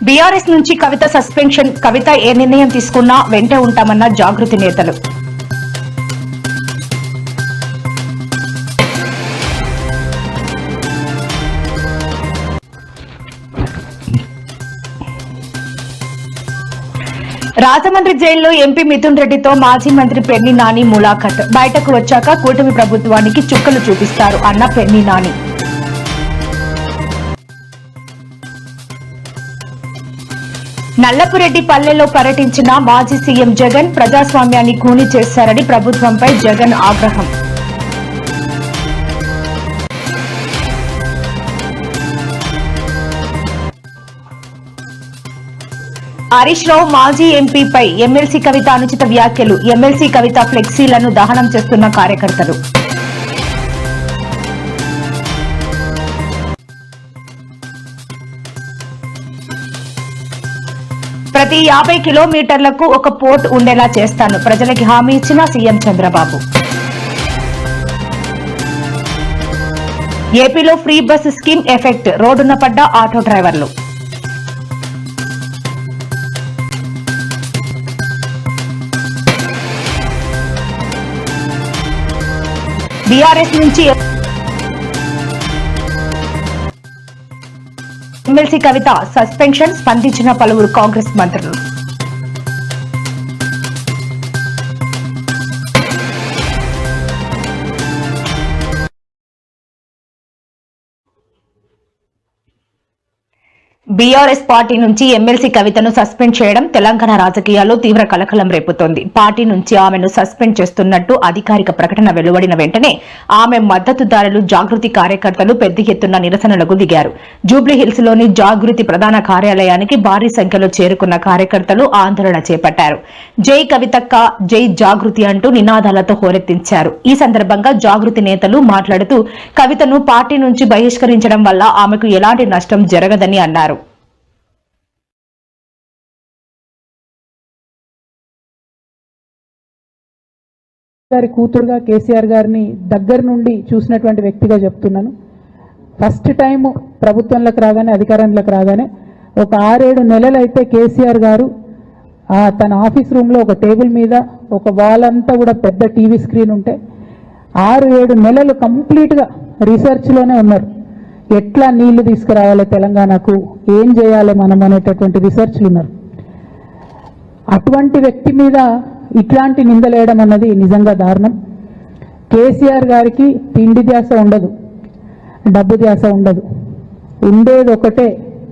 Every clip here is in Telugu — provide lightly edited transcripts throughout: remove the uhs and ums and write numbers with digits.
బీఆర్ఎస్ నుంచి కవిత సస్పెన్షన్. కవిత ఏ నిర్ణయం తీసుకున్నా వెంటే ఉంటామన్న జాగృతి నేతలు. రాజమండ్రి జైల్లో ఎంపీ మిథున్ రెడ్డితో మాజీ మంత్రి పెన్ని నాని ములాఖత్. బయటకు వచ్చాక కూటమి ప్రభుత్వానికి చుక్కలు చూపిస్తారు అన్న పెన్ని నాని. నల్లపురెడ్డి పల్లెలో పర్యటించిన మాజీ సీఎం జగన్. ప్రజాస్వామ్యాన్ని కూని చేశారని ప్రభుత్వంపై జగన్ ఆగ్రహం. హరీష్ రావు మాజీ ఎంపీపై ఎమ్మెల్సీ కవిత అనుచిత వ్యాఖ్యలు. ఎమ్మెల్సీ కవిత ఫ్లెక్సీలను దహనం చేస్తున్న కార్యకర్తలు. ప్రతి 50 కిలోమీటర్లకు ఒక పోర్ట్ ఉండేలా చేస్తాను. ప్రజలకి హామీ ఇచ్చిన సీఎం చంద్రబాబు. ఏపీలో ఫ్రీ బస్ స్కీమ్ ఎఫెక్ట్. రోడ్డున పడ్డ ఆటో డ్రైవర్లు. బీఆర్ఎస్ నుంచి ఎమ్మెల్సీ కవిత సస్పెన్షన్. స్పందించిన పలువురు కాంగ్రెస్ మంత్రులు. బీఆర్ఎస్ పార్టీ నుంచి ఎమ్మెల్సీ కవితను సస్పెండ్ చేయడం తెలంగాణ రాజకీయాల్లో తీవ్ర కలకలం రేపుతోంది. పార్టీ నుంచి ఆమెను సస్పెండ్ చేస్తున్నట్టు అధికారిక ప్రకటన వెలువడిన వెంటనే ఆమె మద్దతుదారులు, జాగృతి కార్యకర్తలు పెద్ద ఎత్తున నిరసనలకు దిగారు. జూబ్లీహిల్స్ లోని జాగృతి ప్రధాన కార్యాలయానికి భారీ సంఖ్యలో చేరుకున్న కార్యకర్తలు ఆందోళన చేపట్టారు. జై కవితక్క, జై జాగృతి అంటూ నినాదాలతో హోరెత్తించారు. ఈ సందర్భంగా జాగృతి నేతలు మాట్లాడుతూ కవితను పార్టీ నుంచి బహిష్కరించడం వల్ల ఆమెకు ఎలాంటి నష్టం జరగదని అన్నారు. గారి కూతురుగా కేసీఆర్ గారిని దగ్గర నుండి చూసినటువంటి వ్యక్తిగా చెప్తున్నాను. ఫస్ట్ టైం ప్రభుత్వంలోకి రాగానే, అధికారంలోకి రాగానే ఒక 6-7 నెలలు అయితే కేసీఆర్ గారు తన ఆఫీస్ రూమ్లో ఒక టేబుల్ మీద ఒక వాల్ అంతా కూడా పెద్ద టీవీ స్క్రీన్ ఉంటే 6-7 నెలలు కంప్లీట్గా రీసెర్చ్లోనే ఉన్నారు. ఎట్లా నీళ్లు తీసుకురావాలి తెలంగాణకు, ఏం చేయాలి మనం అనేటటువంటి రీసెర్చ్లు ఉన్నారు. అటువంటి వ్యక్తి మీద ఇట్లాంటి నిందలేయడం అన్నది నిజంగా దారుణం. కేసీఆర్ గారికి తిండి ధ్యాస ఉండదు, డబ్బు ధ్యాస ఉండదు. ఉండేది ఒకటే,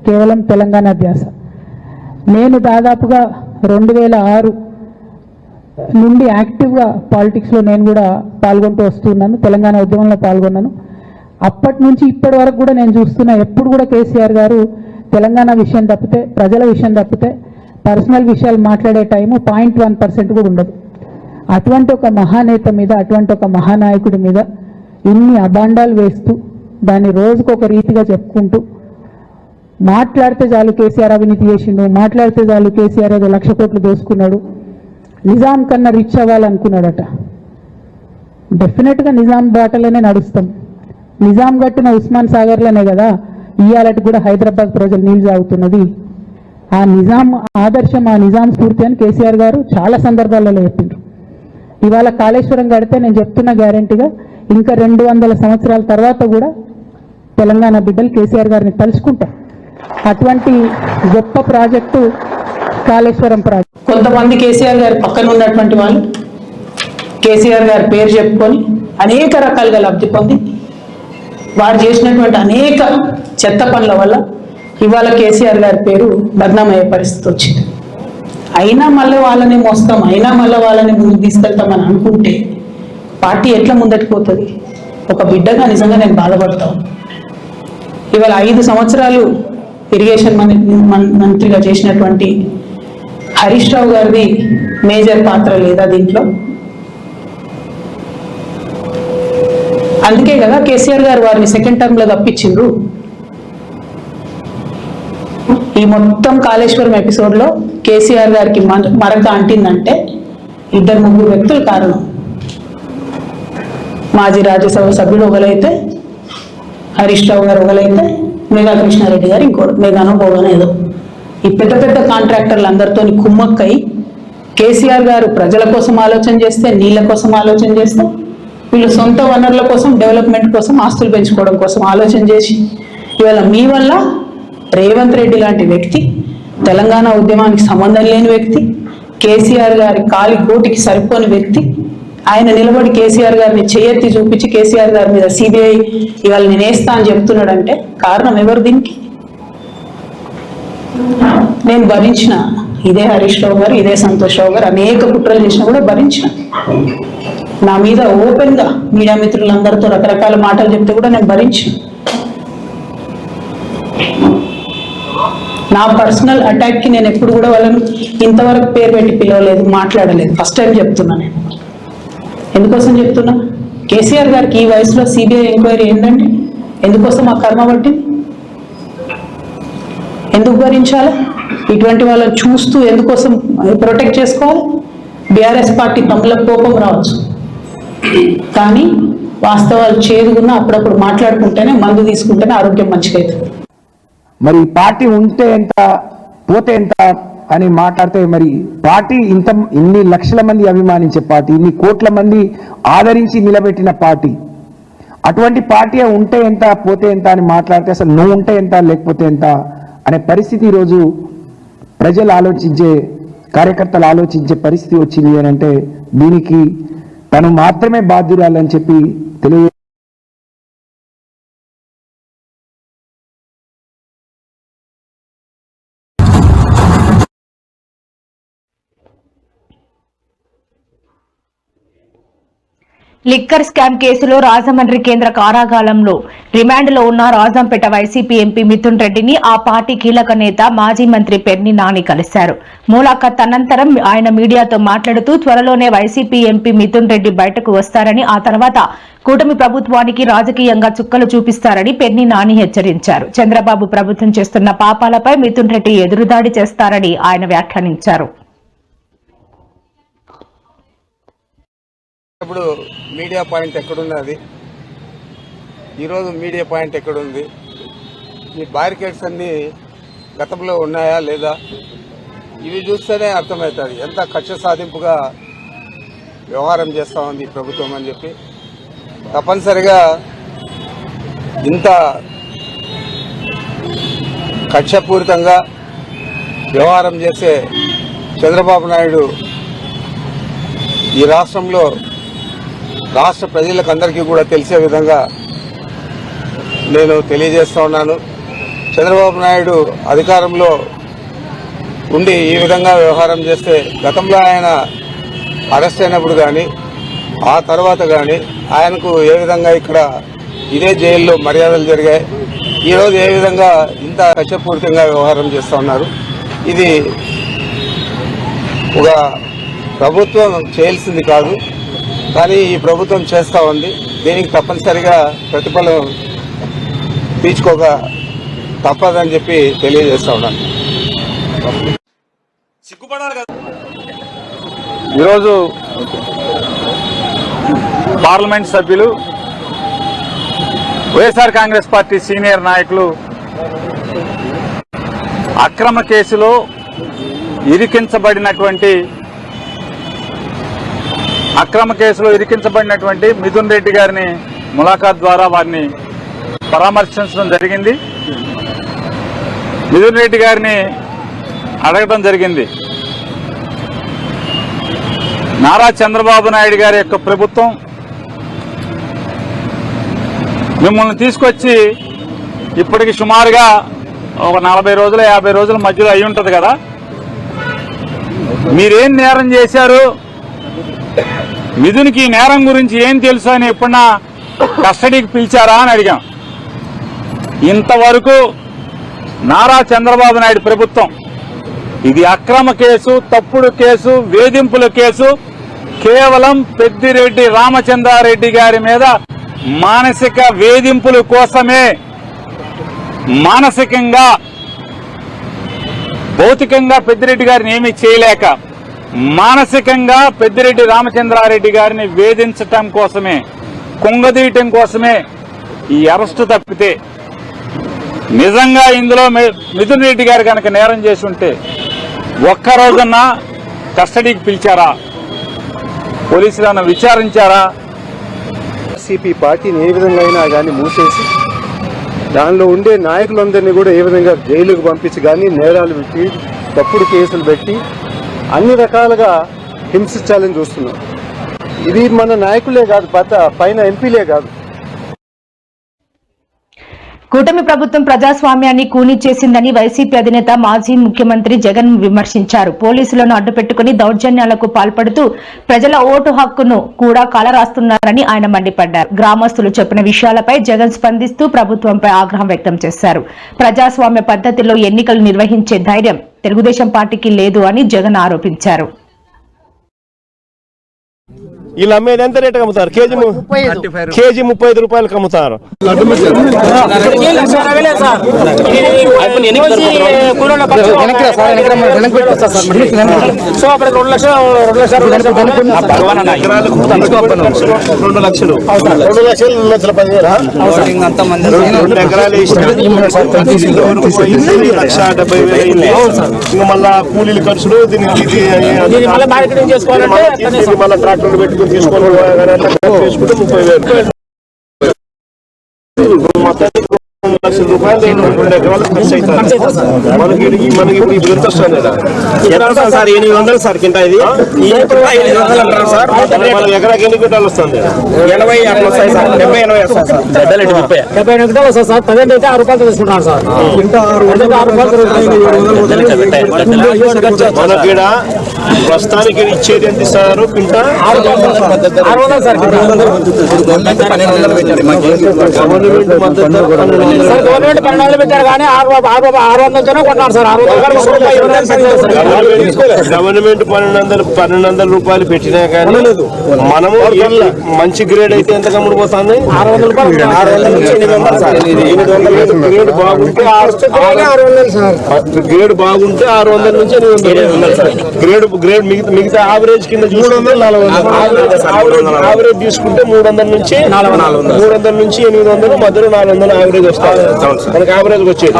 కేవలం తెలంగాణ ధ్యాస. నేను దాదాపుగా 2006 నుండి యాక్టివ్గా పాలిటిక్స్లో నేను కూడా పాల్గొంటూ వస్తున్నాను. తెలంగాణ ఉద్యమంలో పాల్గొన్నాను. అప్పటి నుంచి ఇప్పటి వరకు కూడా నేను చూస్తున్నా, ఎప్పుడు కూడా కేసీఆర్ గారు తెలంగాణ విషయం తప్పితే, ప్రజల విషయం తప్పితే పర్సనల్ విషయాలు మాట్లాడే టైము 0.1% కూడా ఉండదు. అటువంటి ఒక మహానేత మీద, అటువంటి ఒక మహానాయకుడి మీద ఇన్ని అబాండాలు వేస్తూ దాన్ని రోజుకొక రీతిగా చెప్పుకుంటూ మాట్లాడితే చాలు కేసీఆర్ అవినీతి చేసిండు, మాట్లాడితే చాలు కేసీఆర్ ఏదో 1,00,000 కోట్లు దోసుకున్నాడు, నిజాం కన్నా రిచ్ అవ్వాలనుకున్నాడట. డెఫినెట్గా నిజాం బాటలోనే నడుస్తాం. నిజాం కట్టిన ఉస్మాన్ సాగర్లోనే కదా ఇవాళకి కూడా హైదరాబాద్ ప్రజలు నీళ్ళు తాగుతున్నది. ఆ నిజాం ఆదర్శం, ఆ నిజాం స్ఫూర్తి అని కేసీఆర్ గారు చాలా సందర్భాలలో చెప్పిండ్రు. ఇవాళ కాళేశ్వరం కడితే నేను చెప్తున్న గ్యారంటీగా ఇంకా 200 సంవత్సరాల తర్వాత కూడా తెలంగాణ బిడ్డలు కేసీఆర్ గారిని తలుచుకుంటారు. అటువంటి గొప్ప ప్రాజెక్టు కాళేశ్వరం ప్రాజెక్టు. కొంతమంది కేసీఆర్ గారి పక్కన ఉన్నటువంటి వాళ్ళు కేసీఆర్ గారి పేరు చెప్పుకొని అనేక రకాలుగా లబ్ధి పొంది వారు చేసినటువంటి అనేక చెత్త పనుల వల్ల ఇవాళ కేసీఆర్ గారి పేరు బద్నామయ్యే పరిస్థితి వచ్చింది. అయినా మళ్ళీ వాళ్ళని మోస్తాం, అయినా మళ్ళీ వాళ్ళని ముందుకు తీసుకెళ్తామని అనుకుంటే పార్టీ ఎట్లా ముందటికి పోతుంది? ఒక బిడ్డగా నిజంగా నేను బాధపడతాను. ఇవాళ 5 సంవత్సరాలు ఇరిగేషన్ మంత్రిగా చేసినటువంటి హరీష్ రావు గారిది మేజర్ పాత్ర లేదా దీంట్లో? అందుకే కదా కేసీఆర్ గారు వారిని సెకండ్ టర్మ్లో తప్పించిండ్రు. ఈ మొత్తం కాళేశ్వరం ఎపిసోడ్లో కేసీఆర్ గారికి మరక అంటిందంటే 2-3 వ్యక్తులు కారణం. మాజీ రాజ్యసభ సభ్యుడు ఒకలైతే, హరీష్ రావు గారు ఒకలైతే, మేఘా కృష్ణారెడ్డి గారు ఇంకోటి, మేఘానో పోగానో ఏదో ఈ పెద్ద పెద్ద కాంట్రాక్టర్లు అందరితో కుమ్మక్కై కేసీఆర్ గారు ప్రజల కోసం ఆలోచన చేస్తే, నీళ్ల కోసం ఆలోచన చేస్తే, వీళ్ళు సొంత వనరుల కోసం, డెవలప్మెంట్ కోసం, ఆస్తులు పెంచుకోవడం కోసం ఆలోచన చేసి ఇవాళ మీ వల్ల రేవంత్ రెడ్డి లాంటి వ్యక్తి, తెలంగాణ ఉద్యమానికి సంబంధం లేని వ్యక్తి, కేసీఆర్ గారి కాలి గోటికి సరిపోని వ్యక్తి, ఆయన నిలబడి కేసీఆర్ గారిని చేయెత్తి చూపించి కేసీఆర్ గారి మీద సిబిఐ ఇవాళ నేను వేస్తా అని చెప్తున్నాడంటే కారణం ఎవరు దీనికి? నేను భరించిన, ఇదే హరీష్ రావు గారు, ఇదే సంతోష్ రావు గారు అనేక కుట్రలు చేసినా కూడా భరించిన. నా మీద ఓపెన్ గా మీడియా మిత్రులందరితో రకరకాల మాటలు చెప్తే కూడా నేను భరించిన. నా పర్సనల్ అటాక్ కి నేను ఎప్పుడు కూడా వాళ్ళని ఇంతవరకు పేరు పెట్టి పిలవలేదు, మాట్లాడలేదు. ఫస్ట్ టైం చెప్తున్నా. నేను ఎందుకోసం చెప్తున్నా? కేసీఆర్ గారికి ఈ వయసులో సిబిఐ ఎంక్వైరీ ఏంటండి? ఎందుకోసం ఆ కర్మ పట్టింది? ఎందుకు భరించాలి? ఇటువంటి వాళ్ళని చూస్తూ ఎందుకోసం ప్రొటెక్ట్ చేసుకోవాలి? బీఆర్ఎస్ పార్టీ తమల కోపం రావచ్చు, కానీ వాస్తవాలు చేదుగున్నా అప్పుడప్పుడు మాట్లాడుకుంటేనే, మందు తీసుకుంటేనే ఆరోగ్యం మంచిగా అవుతుంది. మరి పార్టీ ఉంటే ఎంత పోతే ఎంత అని మాట్లాడితే, మరి పార్టీ ఇన్ని లక్షల మంది అభిమానించే పార్టీ, ఇన్ని కోట్ల మంది ఆదరించి నిలబెట్టిన పార్టీ, అటువంటి పార్టీ ఉంటే ఎంత పోతే ఎంత అని మాట్లాడితే అసలు నువ్వు ఉంటే ఎంత లేకపోతే ఎంత అనే పరిస్థితి ఈరోజు ప్రజలు ఆలోచించే, కార్యకర్తలు ఆలోచించే పరిస్థితి వచ్చింది అని అంటే దీనికి తను మాత్రమే బాధ్యురాలని చెప్పి తెలియ. లిక్కర్ స్కామ్ కేసులో రాజమండ్రి కేంద్ర కారాగారంలో రిమాండ్లో ఉన్న రాజంపేట వైసీపీ ఎంపీ మిథున్ రెడ్డిని ఆ పార్టీ కీలక నేత మాజీ మంత్రి పెర్ని నాని కలిశారు. ములాఖత్ అనంతరం ఆయన మీడియాతో మాట్లాడుతూ త్వరలోనే వైసీపీ ఎంపీ మిథున్ రెడ్డి బయటకు వస్తారని, ఆ తర్వాత కూటమి ప్రభుత్వానికి రాజకీయంగా చుక్కలు చూపిస్తారని పెర్ని నాని హెచ్చరించారు. చంద్రబాబు ప్రభుత్వం చేస్తున్న పాపాలపై మిథున్ రెడ్డి ఎదురుదాడి చేస్తారని ఆయన వ్యాఖ్యానించారు. ఇప్పుడు మీడియా పాయింట్ ఎక్కడున్నది? ఈరోజు మీడియా పాయింట్ ఎక్కడుంది? ఈ బ్యారికేడ్స్ అన్నీ గతంలో ఉన్నాయా లేదా? ఇవి చూస్తేనే అర్థమవుతుంది ఎంత కక్ష సాధింపుగా వ్యవహారం చేస్తూ ఉంది ఈ ప్రభుత్వం అని చెప్పి. తప్పనిసరిగా ఇంత కక్షపూరితంగా వ్యవహారం చేసే చంద్రబాబు నాయుడు ఈ రాష్ట్రంలో రాష్ట్ర ప్రజలకు అందరికీ కూడా తెలిసే విధంగా నేను తెలియజేస్తా ఉన్నాను. చంద్రబాబు నాయుడు అధికారంలో ఉండి ఈ విధంగా వ్యవహారం చేస్తే గతంలో ఆయన అరెస్ట్ అయినప్పుడు కానీ ఆ తర్వాత కానీ ఆయనకు ఏ విధంగా ఇక్కడ ఇదే జైల్లో మర్యాదలు జరిగాయి, ఈరోజు ఏ విధంగా ఇంత కక్షపూరితంగా వ్యవహారం చేస్తూ ఉన్నారు. ఇది ఒక ప్రభుత్వం చేయాల్సింది కాదు, కానీ ఈ ప్రభుత్వం చేస్తూ ఉంది. దీనికి తప్పనిసరిగా ప్రతిఫలం తీర్చుకోక తప్పదని చెప్పి తెలియజేస్తా ఉన్నాను. ఈరోజు పార్లమెంట్ సభ్యులు, వైఎస్ఆర్ కాంగ్రెస్ పార్టీ సీనియర్ నాయకులు అక్రమ కేసులో ఇరికించబడినటువంటి మిథున్ రెడ్డి గారిని ములాఖాత్ ద్వారా వారిని పరామర్శించడం జరిగింది. మిథున్ రెడ్డి గారిని అడగడం జరిగింది, నారా చంద్రబాబు నాయుడు గారి యొక్క ప్రభుత్వం మిమ్మల్ని తీసుకొచ్చి ఇప్పటికి సుమారుగా ఒక 40 రోజులు 50 రోజుల మధ్యలో అయి ఉంటుంది కదా, మీరేం నేరం చేశారు, మిథున్కి నేరం గురించి ఏం తెలుసు అని ఎప్పుడన్నా కస్టడీకి పిలిచారా అని అడిగాం. ఇంతవరకు నారా చంద్రబాబు నాయుడు ప్రభుత్వం ఇది అక్రమ కేసు, తప్పుడు కేసు, వేధింపుల కేసు, కేవలం పెద్దిరెడ్డి రామచంద్రారెడ్డి గారి మీద మానసిక వేధింపుల కోసమే, మానసికంగా భౌతికంగా పెద్దిరెడ్డి గారిని ఏమీ చేయలేక మానసికంగా పెద్దిరెడ్డి రామచంద్రారెడ్డి గారిని వేధించటం కోసమే, కుంగదీయటం కోసమే ఈ అరెస్టు తప్పితే నిజంగా ఇందులో మిథున్ రెడ్డి గారు కనుక నేరం చేసి ఉంటే ఒక్కరోజన్నా కస్టడీకి పిలిచారా? పోలీసులను విచారించారా? సిపి పార్టీని ఏ విధంగా అయినా కానీ మూసేసి దానిలో ఉండే నాయకులందరినీ కూడా ఏ విధంగా జైలుకు పంపించి కానీ నేరాలు పెట్టి తప్పుడు కేసులు పెట్టి అన్ని రకాలుగా హింసించాలని చూస్తున్నాం. ఇది మన నాయకులే కాదు, పైన ఎంపీలే కాదు. కూటమి ప్రభుత్వం ప్రజాస్వామ్యాన్ని కూనీ చేసిందని వైసీపీ అధినేత మాజీ ముఖ్యమంత్రి జగన్ విమర్శించారు. పోలీసులను అడ్డుపెట్టుకుని దౌర్జన్యాలకు పాల్పడుతూ ప్రజల ఓటు హక్కును కూడా కాలరాస్తున్నారని ఆయన మండిపడ్డారు. గ్రామస్తులు చెప్పిన విషయాలపై జగన్ స్పందిస్తూ ప్రభుత్వంపై ఆగ్రహం వ్యక్తం చేశారు. ప్రజాస్వామ్య పద్ధతిలో ఎన్నికలు నిర్వహించే ధైర్యం తెలుగుదేశం పార్టీకి లేదు అని జగన్ ఆరోపించారు. వీళ్ళు అమ్మేది ఎంత రేటుకి అమ్ముతారు? కేజీ 35 రూపాయలకు అమ్ముతారు. మళ్ళా కూలీలు ఖర్చులు దీనికి మళ్ళీ ట్రాక్టర్లు పెట్టుకుని తీసుకొని చేసుకుంటే 30,000 లక్షల రూపాయలు 2 ఎకరాలు ఖర్చు అవుతారు. మనకి ఇప్పుడు ఎంత వస్తుంది సార్? 800 సార్ కింద. ఇది మన ఎకరాకి ఎన్ని క్వింటాలు వస్తుంది? 80 అట్లా వస్తాయి సార్. 70-80 వస్తాయి సార్. 70 క్వింటాలు వస్తాయి సార్. ప్రజెంట్ అయితే 6 రూపాయలు తీసుకుంటాను సార్. మనకి ప్రస్తుతానికి ఇచ్చేది ఎంత ఇస్తారు? కింద 600 సార్. గవర్నమెంట్ 12 పెట్టారు కానీ 600 కొట్టారు సార్. గవర్నమెంట్ 1200 రూపాయలు పెట్టినా కానీ మనము మంచి గ్రేడ్ అయితే ఎంత కమ్ముడిపోతుంది? 600 రూపాయలు. 600 నుంచి 800 సార్. గ్రేడ్ బాగుంటే 600 సార్. గ్రేడ్ బాగుంటే 600 నుంచి 800 సార్. గ్రేడ్ మిగతా యావరేజ్ కింద చూసుకుంటే 400. యావరేజ్ తీసుకుంటే 300 నుంచి 300 నుంచి 800 మధ్యలో 400 యావరేజ్ వస్తాయి మనకి. యావరేజ్ వచ్చేది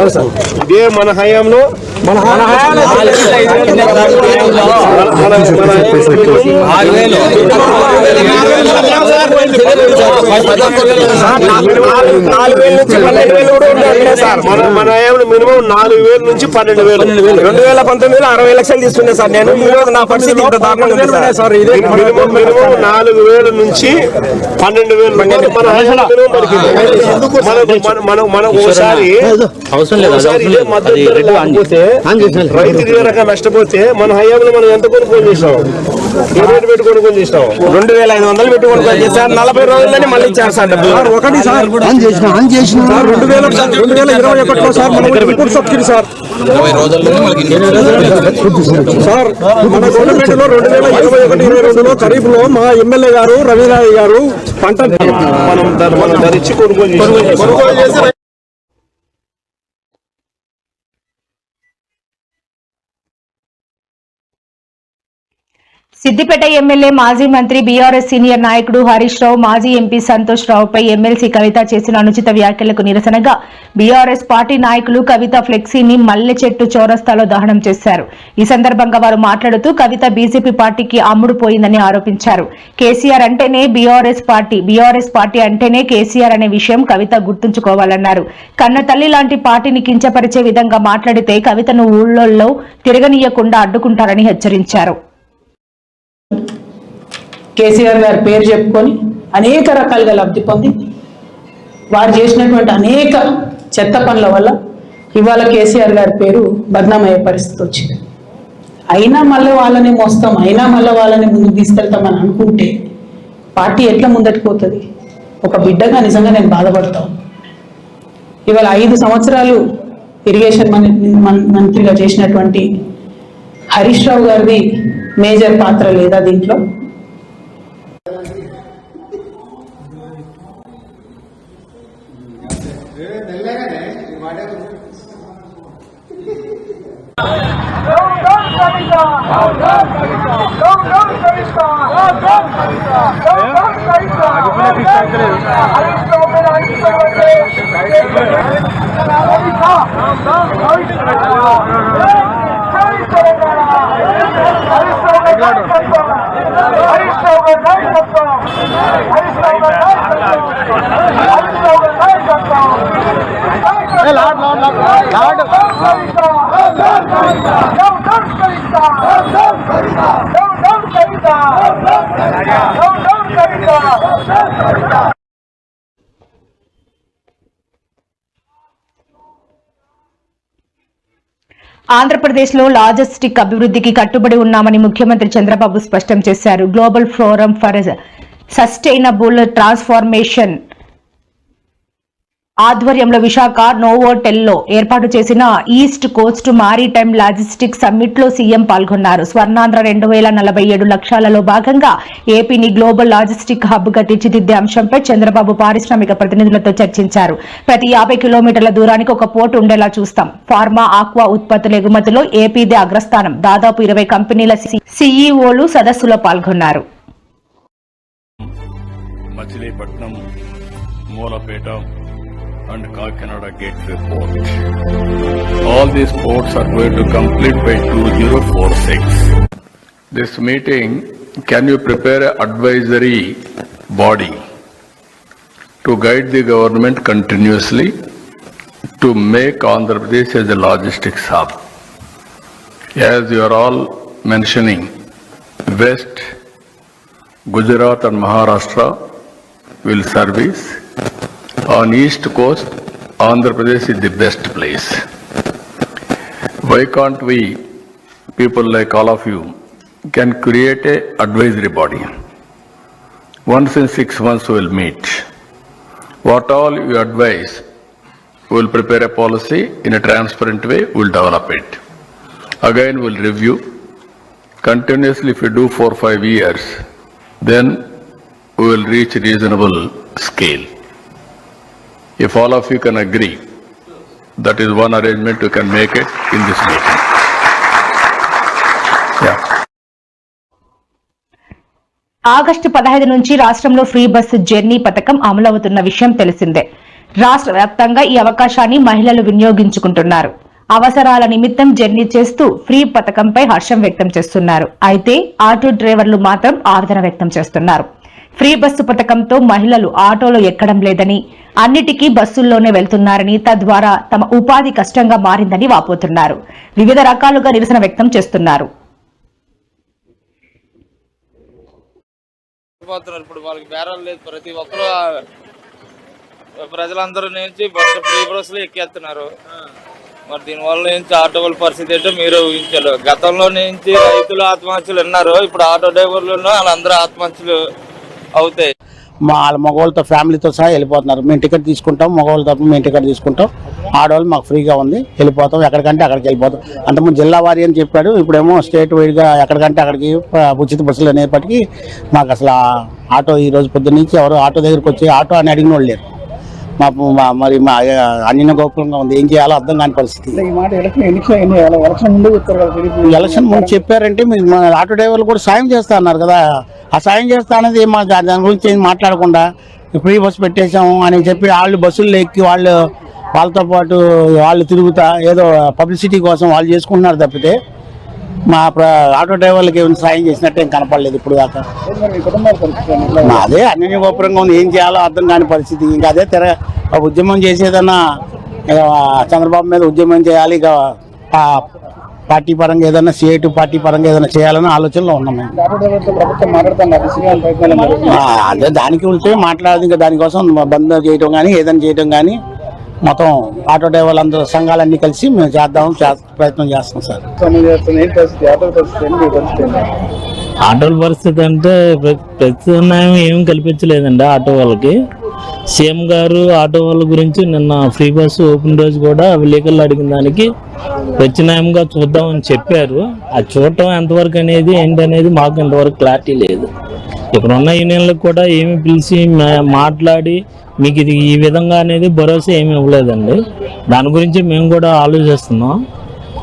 ఇదే మన హయాంలో. మన 4,000 నుంచి 12,000 కూడా ఉంటాయి సార్. మన హయాంలో మినిమం 4,000 నుంచి 12,000. 2019లో 60 లక్షలు తీసుకునే సార్ నేను. ఈ రోజు నా పరిస్థితి ఇంత దారుణంగా ఉంది సార్. మినిమం 4,000 నుంచి 12,000 మన హయాంలో మినిమం మనం ఒకసారి రైతు ఇదే రకంగా నష్టపోతే మన హయాంలో మనం ఎంత కొనుగోలు చేసినాం? ఏ రేటు పెట్టి కొనుగోలు చేసినాం? 2,500 పెట్టి కొనుగోలు చేశారు. 40 రోజుల్లోనే మళ్ళీ ఇచ్చారు సార్ డబ్బులు. ఒకటి సార్ 2021లో సార్ మన ఇన్పుట్ సబ్సిడీ సార్ 20 రోజుల్లోనే సార్ మన గవర్నమెంట్లో 2021-22లో ఖరీఫ్ లో మా ఎమ్మెల్యే గారు రవీనాథ్ గారు పంట మనం ధరించి కొనుగోలు చేసి సిద్దిపేట ఎమ్మెల్యే మాజీ మంత్రి బీఆర్ఎస్ సీనియర్ నాయకుడు హరీష్ రావు, మాజీ ఎంపీ సంతోష్ రావుపై ఎమ్మెల్సీ కవిత చేసిన అనుచిత వ్యాఖ్యలకు నిరసనగా బీఆర్ఎస్ పార్టీ నాయకులు కవిత ఫ్లెక్సీని మల్లె చెట్టు చౌరస్తాలో దహనం చేశారు. ఈ సందర్భంగా వారు మాట్లాడుతూ కవిత బీజేపీ పార్టీకి అమ్ముడు పోయిందని ఆరోపించారు. కేసీఆర్ అంటేనే బీఆర్ఎస్ పార్టీ అంటేనే కేసీఆర్ అనే విషయం కవిత గుర్తుంచుకోవాలన్నారు. కన్న తల్లి లాంటి పార్టీని కించపరిచే విధంగా మాట్లాడితే కవితను ఊళ్ళల్లో తిరగనీయకుండా అడ్డుకుంటారని హెచ్చరించారు. కేసీఆర్ గారి పేరు చెప్పుకొని అనేక రకాలుగా లబ్ధి పొంది వారు చేసినటువంటి అనేక చెత్త పనుల వల్ల ఇవాళ కేసీఆర్ గారి పేరు బద్నామయ్యే పరిస్థితి వచ్చింది. అయినా మళ్ళీ వాళ్ళని మోస్తాం, అయినా మళ్ళీ వాళ్ళని ముందుకు తీసుకెళ్తామని అనుకుంటే పార్టీ ఎట్లా ముందటికి పోతుంది? ఒక బిడ్డగా నిజంగా నేను బాధపడతాను. ఇవాళ 5 సంవత్సరాలు ఇరిగేషన్ మంత్రిగా చేసినటువంటి హరీష్ రావు గారిది మేజర్ పాత్ర లేదా దీంట్లో? ఆంధ్రప్రదేశ్లో లాజిస్టిక్ అభివృద్ధికి కట్టుబడి ఉన్నామని ముఖ్యమంత్రి చంద్రబాబు స్పష్టం చేశారు. Global forum for sustainable transformation ఆధ్వర్యంలో విశాఖ నోవోటెల్లో ఏర్పాటు చేసిన east Coast maritime logistic summit లో సీఎం పాల్గొన్నారు. స్వర్ణాంధ్ర 2047 లక్ష్యాలలో భాగంగా ఏపీని గ్లోబల్ లాజిస్టిక్ హబ్ గా తీర్చిదిద్దే అంశంపై చంద్రబాబు పారిశ్రామిక ప్రతినిధులతో చర్చించారు. ప్రతి 50 కిలోమీటర్ల దూరానికి ఒక పోర్టు ఉండేలా చూస్తాం. ఫార్మా, ఆక్వా ఉత్పత్తుల ఎగుమతిలో ఏపీదే అగ్రస్థానం. దాదాపు 20 కంపెనీల సీఈఓలు సదస్సులో పాల్గొన్నారు. Machilipatnam, Mulapeta and Kakinada Gateway Port. All these ports are going to complete by 2046. This meeting, can you prepare an advisory body to guide the government continuously to make Andhra Pradesh as a logistics hub? As you are all mentioning, West, Gujarat and Maharashtra will service. On East Coast, Andhra Pradesh is the best place. Why can't we, people like all of you, can create a advisory body? Once in 6 months we will meet. What all you advise, we will prepare a policy in a transparent way, we will develop it. Again we will review. Continuously if we do 4 or 5 years, then we will reach reasonable scale. If all of you can agree, that is one arrangement you can make it in this meeting. Yeah. August 15 నుంచి రాష్ట్రంలో ఫ్రీ బస్సు జర్నీ పథకం అమలవుతున్న విషయం తెలిసిందే. రాష్ట్ర వ్యాప్తంగా ఈ అవకాశాన్ని మహిళలు వినియోగించుకుంటున్నారు. అవసరాల నిమిత్తం జర్నీ చేస్తూ ఫ్రీ పథకంపై హర్షం వ్యక్తం చేస్తున్నారు. అయితే ఆటో డ్రైవర్లు మాత్రం ఆవేదన వ్యక్తం చేస్తున్నారు. ఫ్రీ బస్సు పథకంతో మహిళలు ఆటోలో ఎక్కడం లేదని, అన్నిటికీ బస్సుల్లోనే వెళ్తున్నారని, తద్వారా తమ ఉపాధి కష్టంగా మారిందని వాపోతున్నారు. వివిధ రకాలుగా నిరసన వ్యక్తం చేస్తున్నారు. ఇప్పుడు వాళ్ళకి బేరాలు లేదు. ప్రతి ఒక్కరు ప్రజలందరూ నుంచి బస్సు ఫ్రీ బస్సులు ఎక్కేస్తున్నారు. మరి దీనివల్ల నుంచి ఆటో వాళ్ళ పరిస్థితి ఏంటో మీరు ఊహించారు. గతంలో నుంచి రైతులు ఆత్మహత్యలు ఉన్నారు. ఇప్పుడు ఆటో డ్రైవర్లు వాళ్ళందరూ ఆత్మహత్యలు అవుతాయి. వాళ్ళ మగవాళ్ళతో ఫ్యామిలీతో సహా వెళ్ళిపోతున్నారు. మేము టికెట్ తీసుకుంటాం, మగవాళ్ళ తరపున మేము టికెట్ తీసుకుంటాం. ఆడవాళ్ళు మాకు ఫ్రీగా ఉంది, వెళ్ళిపోతాం. ఎక్కడికంటే అక్కడికి వెళ్ళిపోతాం. అంతకుముందు జిల్లా వారి అని చెప్పాడు, ఇప్పుడేమో స్టేట్ వైడ్గా ఎక్కడికంటే అక్కడికి ఉచిత బస్సులు అనేప్పటికీ మాకు అసలు ఆటో ఈరోజు పొద్దున్న నుంచి ఎవరు ఆటో దగ్గరికి వచ్చి ఆటో అని అడిగిన వాళ్ళు లేరు. మరి మా అన్య గోపురంగా ఉంది. ఏం చేయాలో అర్థం కాని పరిస్థితి. ఎలక్షన్ ముందు చెప్పారంటే మీరు ఆటో డ్రైవర్లు కూడా సాయం చేస్తా అన్నారు కదా. ఆ సాయం చేస్తా అనేది దాని గురించి ఏం మాట్లాడకుండా ఫ్రీ బస్సు పెట్టేశాము అని చెప్పి వాళ్ళు బస్సుల్లో ఎక్కి వాళ్ళతో పాటు వాళ్ళు తిరుగుతా ఏదో పబ్లిసిటీ కోసం వాళ్ళు చేసుకుంటున్నారు తప్పితే మా ఆటో డ్రైవర్లకి ఏమైనా సాయం చేసినట్టు ఏం కనపడలేదు ఇప్పుడు దాకా. అదే అన్య గోపురంగా ఉంది. ఏం చేయాలో అర్థం కాని పరిస్థితి. ఇంకా అదే ఉద్యమం చేసేదన్నా చంద్రబాబు మీద ఉద్యమం చేయాలి. ఇక పార్టీ పరంగా ఏదైనా సిఐటి పార్టీ పరంగా ఏదైనా చేయాలని ఆలోచనలో ఉన్నాం మేము. అదే దానికి వెళ్తే మాట్లాడదు. ఇంకా దానికోసం బంద్ చేయడం కానీ ఏదైనా చేయడం కానీ మొత్తం ఆటో డ్రైవర్లు అందరూ సంఘాలన్నీ కలిసి మేము ప్రయత్నం చేస్తాం సార్. ఆటోల పరిస్థితి అంటే ప్రత్యామ్నాయం ఏం కల్పించలేదండి ఆటో వాళ్ళకి. సీఎం గారు ఆటో వాళ్ళ గురించి నిన్న ఫ్రీ బస్సు ఓపెన్ రోజు కూడా విలేకరులు అడిగిన దానికి ప్రత్యామ్నాయంగా చూద్దామని చెప్పారు. అది చూడటం ఎంతవరకు అనేది ఏంటనేది మాకు ఇంతవరకు క్లారిటీ లేదు. ఇప్పుడున్న యూనియన్లకు కూడా ఏమి పిలిచి మాట్లాడి మీకు ఇది ఈ విధంగా అనేది భరోసా ఏమి ఇవ్వలేదండి. దాని గురించి మేము కూడా ఆలోచిస్తున్నాం.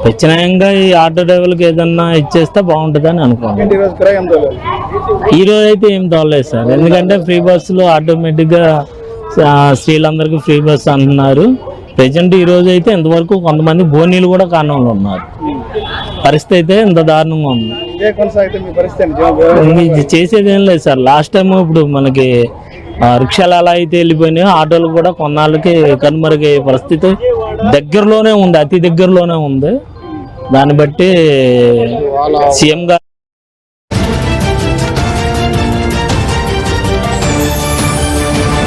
ప్రత్యామ్నాయంగా ఈ ఆటో డ్రైవర్లకు ఏదన్నా ఇచ్చేస్తే బాగుంటుందని అనుకున్నాను. ఈ రోజు అయితే ఏం తోలేదు సార్, ఎందుకంటే ఫ్రీ బస్సులు ఆటోమేటిక్గా స్త్రీలందరికీ ఫ్రీ బస్ అంటున్నారు. ప్రజెంట్ ఈ రోజు అయితే ఇంతవరకు కొంతమంది బోనీలు కూడా కారణంలో ఉన్నారు. పరిస్థితి అయితే ఇంత దారుణంగా ఉంది. ఇది చేసేది ఏం లేదు సార్. లాస్ట్ టైం ఇప్పుడు మనకి రిక్షాలు ఎలా అయితే వెళ్ళిపోయినాయో ఆటోలు కూడా కొన్నాళ్ళకి కనుమరుగయ్యే పరిస్థితి దగ్గరలోనే ఉంది, అతి దగ్గరలోనే ఉంది. దాన్ని బట్టి సీఎం గారు